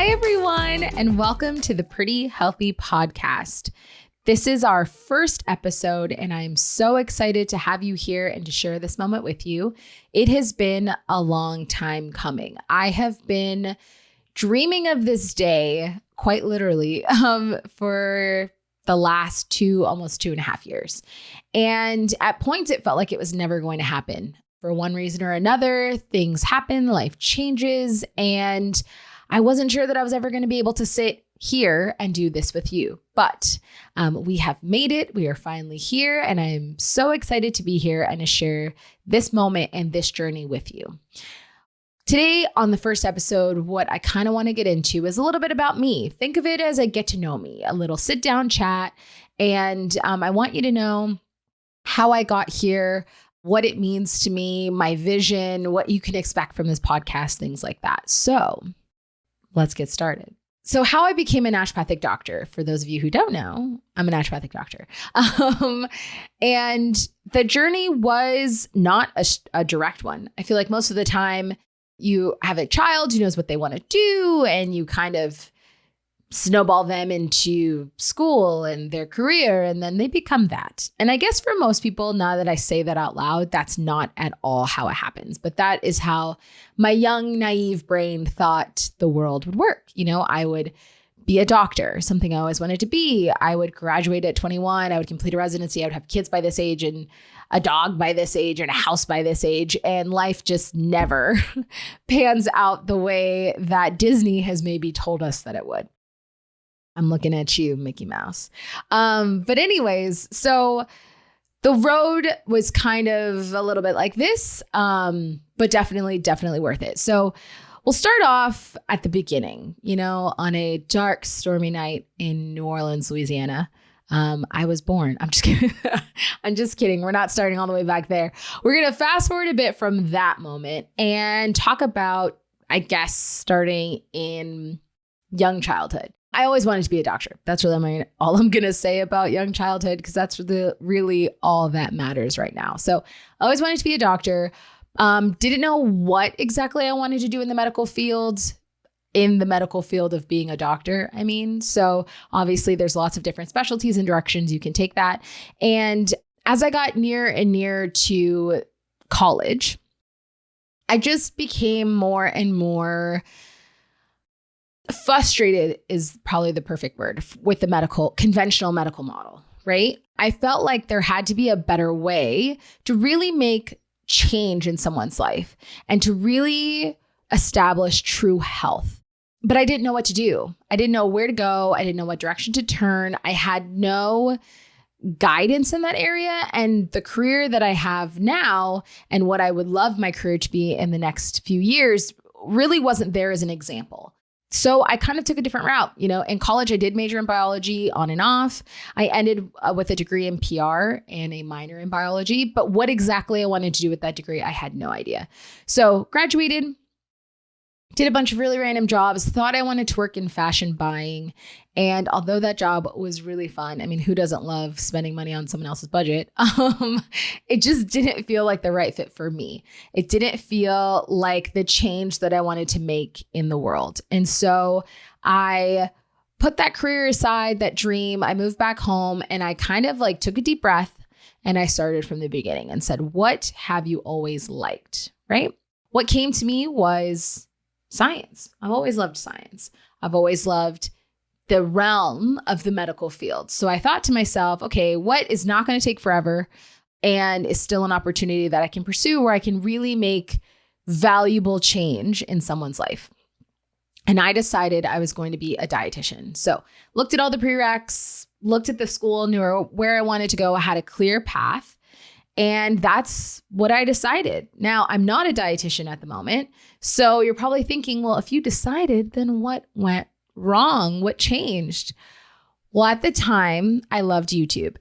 everyone, and welcome to the Pretty Healthy Podcast. This is our first episode, and I'm so excited to have you here and to share this moment with you. It has been a long time coming. I have been dreaming of this day, quite literally, for the last almost 2.5 years. And at points, it felt like it was never going to happen. For one reason or another, things happen, life changes, and I wasn't sure that I was ever going to be able to sit here and do this with you. But we have made it. We are finally here, and I'm so excited to be here and to share this moment and this journey with you. Today, on the first episode, what I kind of want to get into is a little bit about me. Think of it as a get to know me, a little sit down chat. And I want you to know how I got here, what it means to me, my vision, what you can expect from this podcast, things like that. So let's get started. So how I became a naturopathic doctor, for those of you who don't know, I'm a naturopathic doctor. And the journey was not a direct one. I feel like most of the time you have a child who knows what they want to do, and you kind of snowball them into school and their career, and then they become that. And I guess for most people, now that I say that out loud, that's not at all how it happens. But that is how my young, naive brain thought the world would work. You know, I would be a doctor, something I always wanted to be. I would graduate at 21. I would complete a residency. I would have kids by this age and a dog by this age and a house by this age. And life just never pans out the way that Disney has maybe told us that it would. I'm looking at you, Mickey Mouse. But anyways, so the road was kind of a little bit like this, but definitely worth it. So we'll start off at the beginning, on a dark, stormy night in New Orleans, Louisiana. I was born. I'm just kidding. I'm just kidding. We're not starting all the way back there. We're going to fast forward a bit from that moment and talk about, I guess, starting in young childhood. I always wanted to be a doctor. That's really all I'm going to say about young childhood, because that's really all that matters right now. So I always wanted to be a doctor. Didn't know what exactly I wanted to do in the medical field of being a doctor. So obviously there's lots of different specialties and directions you can take that. And as I got near and near to college, I just became more and more frustrated, is probably the perfect word, with the conventional medical model, right? I felt like there had to be a better way to really make change in someone's life and to really establish true health. But I didn't know what to do. I didn't know where to go. I didn't know what direction to turn. I had no guidance in that area. And the career that I have now and what I would love my career to be in the next few years really wasn't there as an example. So I kind of took a different route. In college, I did major in biology on and off. I ended with a degree in PR and a minor in biology. But what exactly I wanted to do with that degree, I had no idea. So graduated, did a bunch of really random jobs, thought I wanted to work in fashion buying. And although that job was really fun, who doesn't love spending money on someone else's budget? It just didn't feel like the right fit for me. It didn't feel like the change that I wanted to make in the world. And so I put that career aside, that dream. I moved back home, and I kind of took a deep breath, and I started from the beginning and said, what have you always liked, right? What came to me was science. I've always loved science. I've always loved the realm of the medical field. So I thought to myself, okay, what is not going to take forever and is still an opportunity that I can pursue where I can really make valuable change in someone's life? And I decided I was going to be a dietitian. So looked at all the prereqs, looked at the school, knew where I wanted to go. I had a clear path. And that's what I decided. Now, I'm not a dietitian at the moment. So you're probably thinking, well, if you decided, then what went wrong? What changed? Well, at the time, I loved YouTube.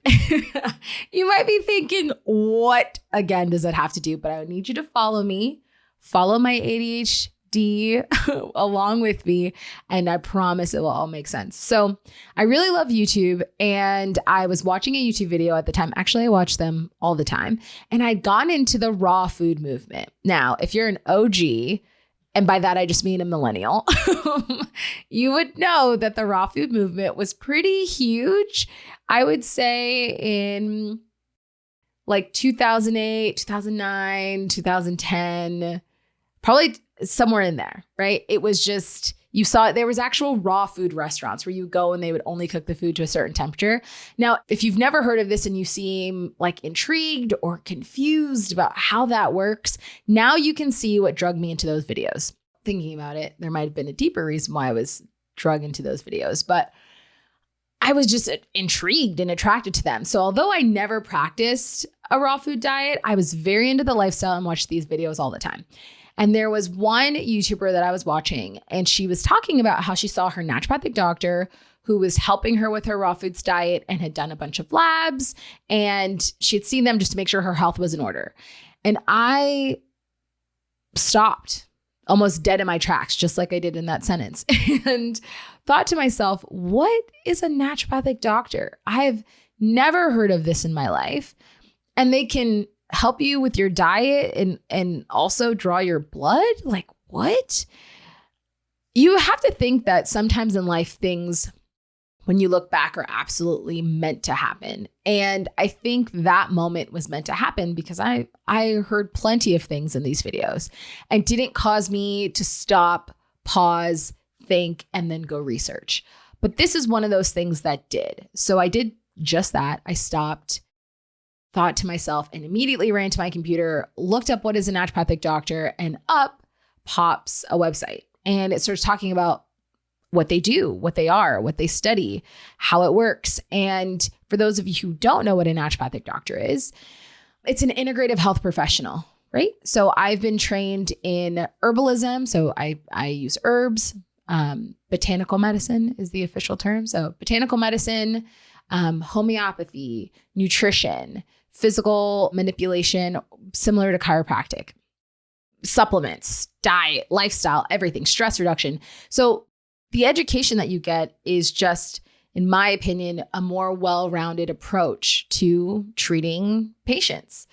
You might be thinking, what again does that have to do? But I would need you to follow me, follow my ADHD along with me, and I promise it will all make sense. So I really love YouTube, and I was watching a YouTube video at the time. Actually, I watch them all the time, and I'd gone into the raw food movement. Now, if you're an OG, and by that I just mean a millennial, you would know that the raw food movement was pretty huge. I would say in like 2008, 2009, 2010, probably somewhere in there, right? It was just, you saw it. There was actual raw food restaurants where you go and they would only cook the food to a certain temperature. Now, if you've never heard of this and you seem like intrigued or confused about how that works, now you can see what drug me into those videos. Thinking about it, there might have been a deeper reason why I was drug into those videos, but I was just intrigued and attracted to them. So although I never practiced a raw food diet, I was very into the lifestyle and watched these videos all the time. And there was one YouTuber that I was watching, and she was talking about how she saw her naturopathic doctor who was helping her with her raw foods diet and had done a bunch of labs, and she had seen them just to make sure her health was in order. And I stopped almost dead in my tracks, just like I did in that sentence, and thought to myself, what is a naturopathic doctor? I have never heard of this in my life. And they can help you with your diet and also draw your blood? Like, what? You have to think that sometimes in life, things, when you look back, are absolutely meant to happen. And I think that moment was meant to happen because I heard plenty of things in these videos and didn't cause me to stop, pause, think, and then go research. But this is one of those things that did. So I did just that. I stopped, thought to myself, and immediately ran to my computer, looked up what is a naturopathic doctor, and up pops a website. And it starts talking about what they do, what they are, what they study, how it works. And for those of you who don't know what a naturopathic doctor is, it's an integrative health professional, right? So I've been trained in herbalism. So I use herbs. Botanical medicine is the official term. So botanical medicine, homeopathy, nutrition, physical manipulation, similar to chiropractic, supplements, diet, lifestyle, everything, stress reduction. So the education that you get is just, in my opinion, a more well-rounded approach to treating patients.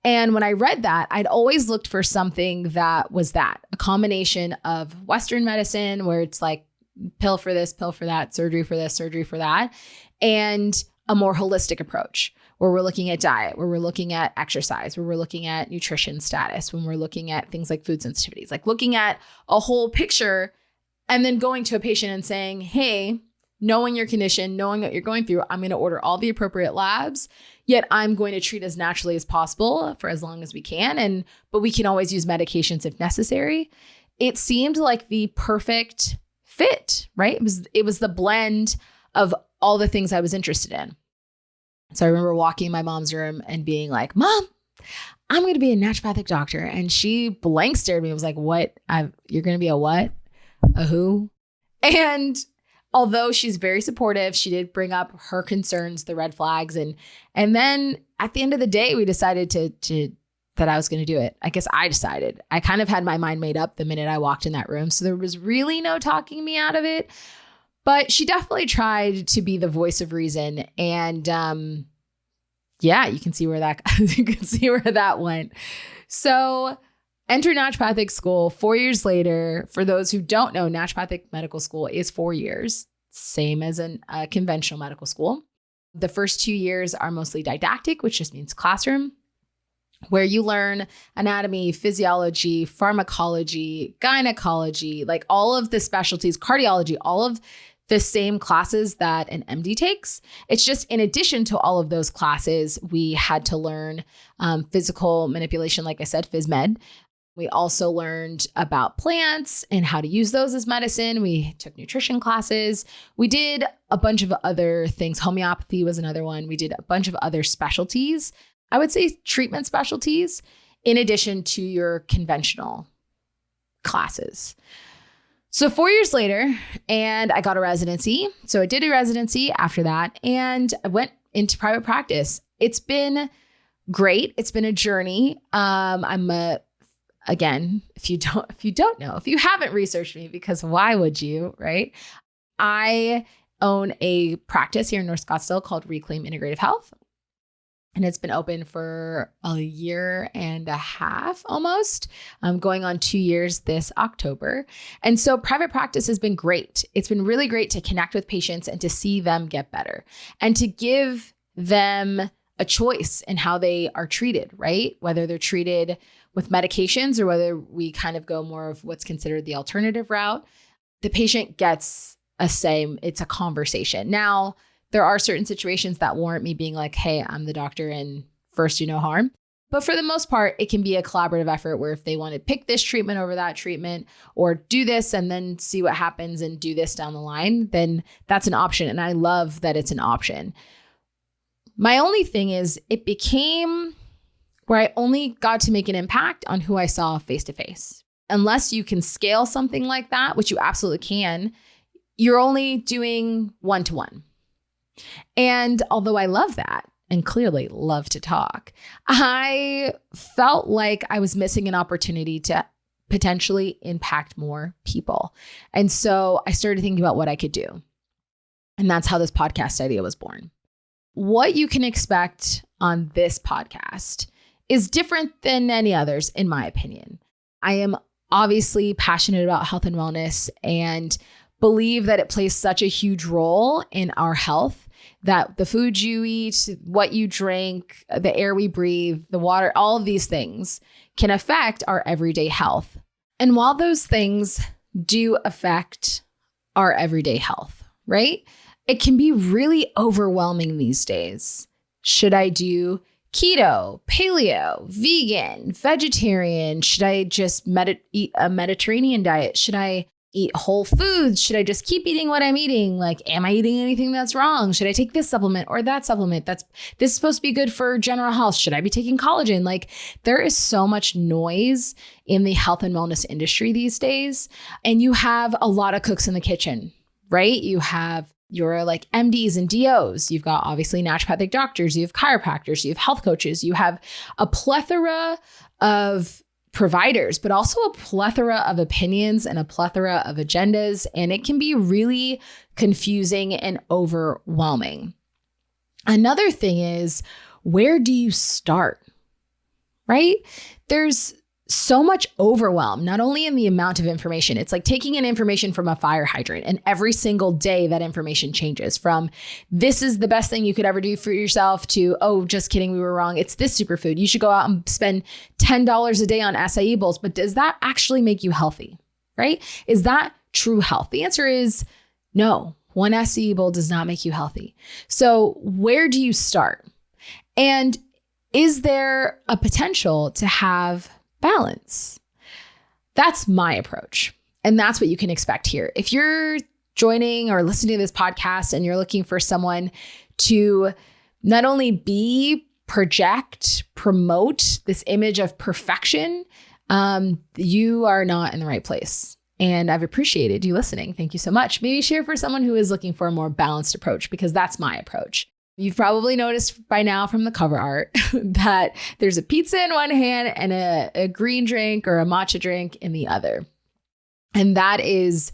And when I read that, I'd always looked for something that was a combination of Western medicine, where it's like pill for this, pill for that, surgery for this, surgery for that, and a more holistic approach where we're looking at diet, where we're looking at exercise, where we're looking at nutrition status, when we're looking at things like food sensitivities, like looking at a whole picture and then going to a patient and saying, hey, knowing your condition, knowing what you're going through, I'm going to order all the appropriate labs, yet I'm going to treat as naturally as possible for as long as we can. But we can always use medications if necessary. It seemed like the perfect fit, right? It was the blend of all the things I was interested in. So I remember walking in my mom's room and being like, Mom, I'm going to be a naturopathic doctor. And she blank stared at me and was like, what? You're going to be a what? A who? And although she's very supportive, she did bring up her concerns, the red flags. And then at the end of the day, we decided that I was going to do it. I guess I decided. I kind of had my mind made up the minute I walked in that room. So there was really no talking me out of it. But she definitely tried to be the voice of reason. And yeah, you can see where that went. So enter naturopathic school 4 years later. For those who don't know, naturopathic medical school is 4 years, same as a conventional medical school. The first 2 years are mostly didactic, which just means classroom, where you learn anatomy, physiology, pharmacology, gynecology, like all of the specialties, cardiology, all of the same classes that an MD takes. It's just in addition to all of those classes, we had to learn physical manipulation, like I said, phys med. We also learned about plants and how to use those as medicine. We took nutrition classes. We did a bunch of other things. Homeopathy was another one. We did a bunch of other specialties. I would say treatment specialties in addition to your conventional classes. So 4 years later, and I got a residency. So I did a residency after that, and I went into private practice. It's been great. It's been a journey. Again, if you don't know, if you haven't researched me, because why would you, right? I own a practice here in North Scottsdale called Reclaim Integrative Health. And it's been open for a year and a half almost. I'm going on 2 years this October. And so private practice has been great. It's been really great to connect with patients and to see them get better and to give them a choice in how they are treated, right? Whether they're treated with medications or whether we kind of go more of what's considered the alternative route, the patient gets a say. It's a conversation. Now, there are certain situations that warrant me being like, hey, I'm the doctor and first do no harm. But for the most part, it can be a collaborative effort where if they want to pick this treatment over that treatment or do this and then see what happens and do this down the line, then that's an option. And I love that it's an option. My only thing is it became where I only got to make an impact on who I saw face to face. Unless you can scale something like that, which you absolutely can, you're only doing one-to-one. And although I love that and clearly love to talk, I felt like I was missing an opportunity to potentially impact more people. And so I started thinking about what I could do. And that's how this podcast idea was born. What you can expect on this podcast is different than any others, in my opinion. I am obviously passionate about health and wellness and believe that it plays such a huge role in our health, that the food you eat, what you drink, the air we breathe, the water, all of these things can affect our everyday health. And while those things do affect our everyday health, right? It can be really overwhelming these days. Should I do keto, paleo, vegan, vegetarian? Should I just eat a Mediterranean diet? Should I eat whole foods? Should I just keep eating what I'm eating? Like, am I eating anything that's wrong? Should I take this supplement or that supplement? This is supposed to be good for general health. Should I be taking collagen? Like, there is so much noise in the health and wellness industry these days. And you have a lot of cooks in the kitchen, right? You have your like MDs and DOs. You've got obviously naturopathic doctors. You have chiropractors. You have health coaches. You have a plethora of providers, but also a plethora of opinions and a plethora of agendas. And it can be really confusing and overwhelming. Another thing is, where do you start? Right? There's so much overwhelm, not only in the amount of information. It's like taking in information from a fire hydrant, and every single day that information changes from this is the best thing you could ever do for yourself to, oh, just kidding, we were wrong. It's this superfood. You should go out and spend $10 a day on acai bowls. But does that actually make you healthy? Right? Is that true health? The answer is no. One acai bowl does not make you healthy. So where do you start? And is there a potential to have balance? That's my approach. And that's what you can expect here. If you're joining or listening to this podcast and you're looking for someone to not only project, promote this image of perfection, you are not in the right place. And I've appreciated you listening. Thank you so much. Maybe share for someone who is looking for a more balanced approach, because that's my approach. You've probably noticed by now from the cover art that there's a pizza in one hand and a green drink or a matcha drink in the other. And that is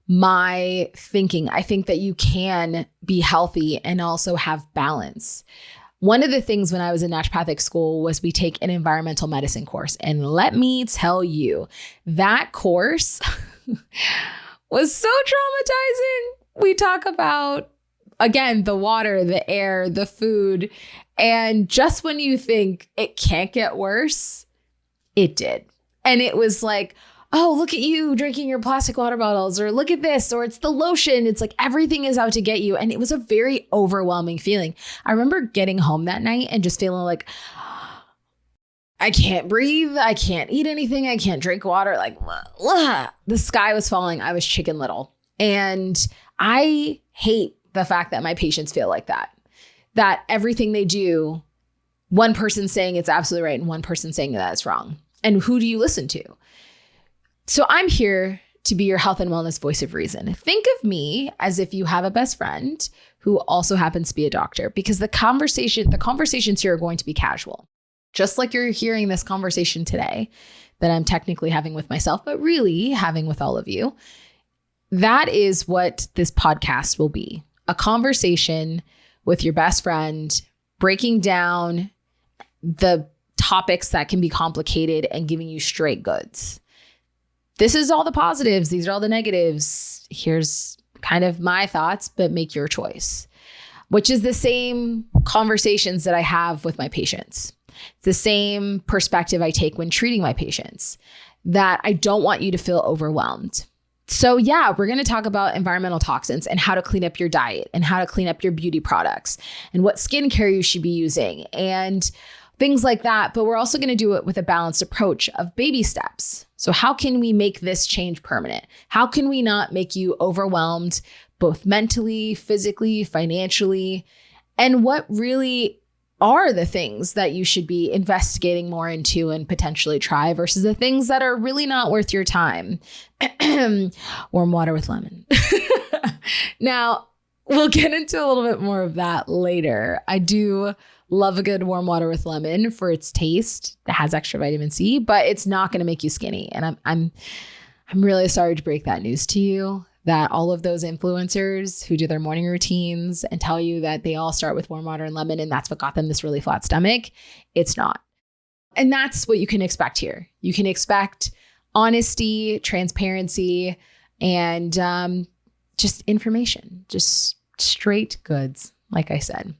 my thinking. I think that you can be healthy and also have balance. One of the things when I was in naturopathic school was we take an environmental medicine course. And let me tell you, that course was so traumatizing. We talk about, again, the water, the air, the food. And just when you think it can't get worse, it did. And it was like, oh, look at you drinking your plastic water bottles, or look at this, or it's the lotion. It's like everything is out to get you. And it was a very overwhelming feeling. I remember getting home that night and just feeling like, I can't breathe. I can't eat anything. I can't drink water. Like, the sky was falling. I was Chicken Little. And I hate the fact that my patients feel like that everything they do, one person saying it's absolutely right and one person saying that it's wrong. And who do you listen to? So I'm here to be your health and wellness voice of reason. Think of me as if you have a best friend who also happens to be a doctor, because the conversations here are going to be casual. Just like you're hearing this conversation today that I'm technically having with myself, but really having with all of you. That is what this podcast will be. A conversation with your best friend breaking down the topics that can be complicated and giving you straight goods. This is all the positives. These are all the negatives. Here's kind of my thoughts, but make your choice, which is the same conversations that I have with my patients. It's the same perspective I take when treating my patients, that I don't want you to feel overwhelmed. So yeah, we're going to talk about environmental toxins and how to clean up your diet and how to clean up your beauty products and what skincare you should be using and things like that. But we're also going to do it with a balanced approach of baby steps. So how can we make this change permanent? How can we not make you overwhelmed, both mentally, physically, financially? And what really are the things that you should be investigating more into and potentially try versus the things that are really not worth your time? Warm water with lemon. Now, we'll get into a little bit more of that later. I do love a good warm water with lemon for its taste. It has extra vitamin C, but it's not going to make you skinny. And I'm really sorry to break that news to you, that all of those influencers who do their morning routines and tell you that they all start with warm water and lemon and that's what got them this really flat stomach, it's not. And that's what you can expect here. You can expect honesty, transparency, and just information, just straight goods, like I said.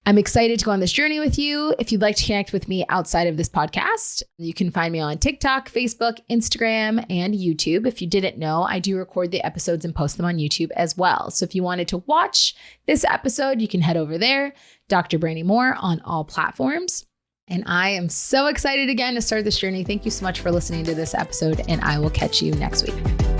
I'm excited to go on this journey with you. If you'd like to connect with me outside of this podcast, you can find me on TikTok, Facebook, Instagram, and YouTube. If you didn't know, I do record the episodes and post them on YouTube as well. So if you wanted to watch this episode, you can head over there, Dr. Brandi Moore on all platforms. And I am so excited again to start this journey. Thank you so much for listening to this episode, and I will catch you next week.